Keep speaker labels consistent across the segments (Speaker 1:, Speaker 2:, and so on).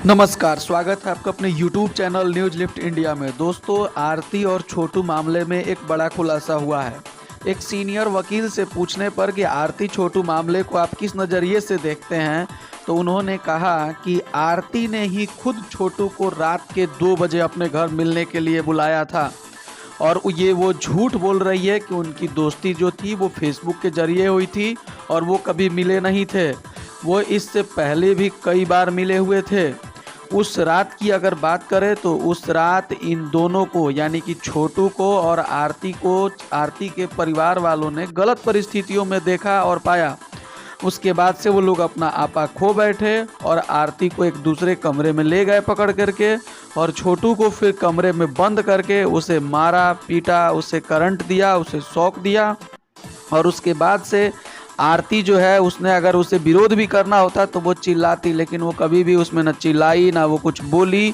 Speaker 1: नमस्कार, स्वागत है आपका अपने YouTube channel news lift India में। दोस्तों, आरती और छोटू मामले में एक बड़ा खुलासा हुआ है। एक सीनियर वकील से पूछने पर कि आरती छोटू मामले को आप किस नज़रिए से देखते हैं, तो उन्होंने कहा कि आरती ने ही खुद छोटू को रात के 2 बजे अपने घर मिलने के लिए बुलाया था और वो झूठ बोल रही है कि उनकी दोस्ती जो थी वो फेसबुक के जरिए हुई थी और वो कभी मिले नहीं थे। वो इससे पहले भी कई बार मिले हुए थे। उस रात की अगर बात करें तो उस रात इन दोनों को यानी कि छोटू को और आरती के परिवार वालों ने गलत परिस्थितियों में देखा और पाया। उसके बाद से वो लोग अपना आपा खो बैठे और आरती को एक दूसरे कमरे में ले गए पकड़ करके और छोटू को फिर कमरे में बंद करके उसे मारा पीटा, उसे करंट दिया, उसे शॉक दिया। और उसके बाद से आरती जो है उसने अगर उसे विरोध भी करना होता तो वो चिल्लाती, लेकिन वो कभी भी उसमें न चिल्लाई ना वो कुछ बोली।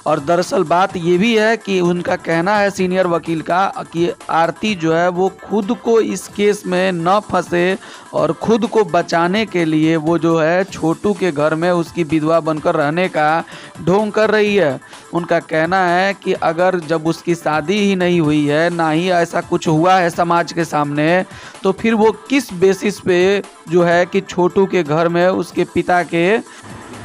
Speaker 1: और दरअसल बात ये भी है कि उनका कहना है सीनियर वकील का कि आरती जो है वो खुद को इस केस में न फंसे और खुद को बचाने के लिए वो जो है छोटू के घर में उसकी विधवा बनकर रहने का ढोंग कर रही है। उनका कहना है कि अगर जब उसकी शादी ही नहीं हुई है, ना ही ऐसा कुछ हुआ है समाज के सामने, तो फिर वो किस बेसिस पे जो है कि छोटू के घर में उसके पिता के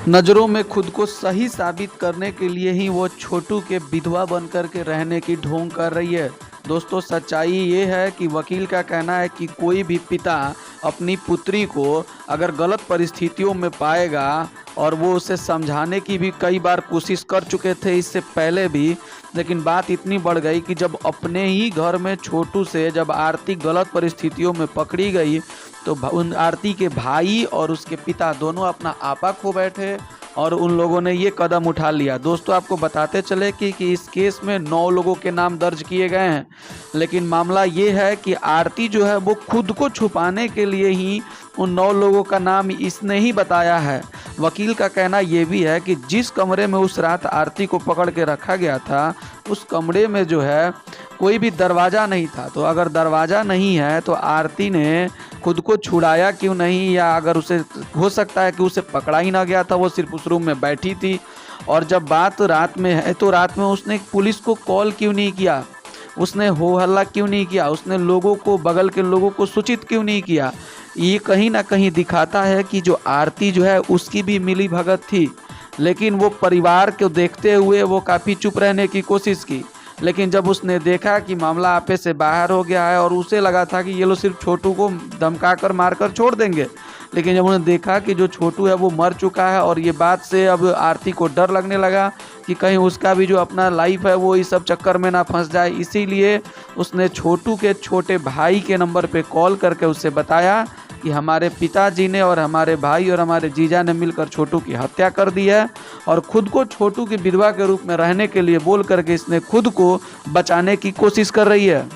Speaker 1: नज़रों में खुद को सही साबित करने के लिए ही वो छोटू के विधवा बनकर के रहने की ढोंग कर रही है। दोस्तों, सच्चाई ये है कि वकील का कहना है कि कोई भी पिता अपनी पुत्री को अगर गलत परिस्थितियों में पाएगा और वो उसे समझाने की भी कई बार कोशिश कर चुके थे इससे पहले भी, लेकिन बात इतनी बढ़ गई कि जब अपने ही घर में छोटू से जब आरती गलत परिस्थितियों में पकड़ी गई तो उन आरती के भाई और उसके पिता दोनों अपना आपा खो बैठे और उन लोगों ने ये कदम उठा लिया। दोस्तों, आपको बताते चले कि इस केस में 9 लोगों के नाम दर्ज किए गए हैं, लेकिन मामला ये है कि आरती जो है वो खुद को छुपाने के लिए ही उन 9 लोगों का नाम इसने ही बताया है। वकील का कहना ये भी है कि जिस कमरे में उस रात आरती को पकड़ के रखा गया था उस कमरे में जो है कोई भी दरवाज़ा नहीं था। तो अगर दरवाज़ा नहीं है तो आरती ने खुद को छुड़ाया क्यों नहीं, या अगर उसे हो सकता है कि उसे पकड़ा ही ना गया था, वो सिर्फ उस रूम में बैठी थी। और जब बात रात में है तो रात में उसने पुलिस को कॉल क्यों नहीं किया, उसने हो हल्ला क्यों नहीं किया, उसने लोगों को, बगल के लोगों को सूचित क्यों नहीं किया। ये कहीं ना कहीं दिखाता है कि जो आरती जो है उसकी भी मिली भगत थी, लेकिन वो परिवार को देखते हुए वो काफ़ी चुप रहने की कोशिश की। लेकिन जब उसने देखा कि मामला आपे से बाहर हो गया है और उसे लगा था कि ये लोग सिर्फ छोटू को धमका कर मार कर छोड़ देंगे, लेकिन जब उन्होंने देखा कि जो छोटू है वो मर चुका है और ये बात से अब आरती को डर लगने लगा कि कहीं उसका भी जो अपना लाइफ है वो इस सब चक्कर में ना फंस जाए, इसीलिए उसने छोटू के छोटे भाई के नंबर पे कॉल करके उससे बताया कि हमारे पिताजी ने और हमारे भाई और हमारे जीजा ने मिलकर छोटू की हत्या कर दी है और खुद को छोटू की विधवा के रूप में रहने के लिए बोल करके इसने खुद को बचाने की कोशिश कर रही है।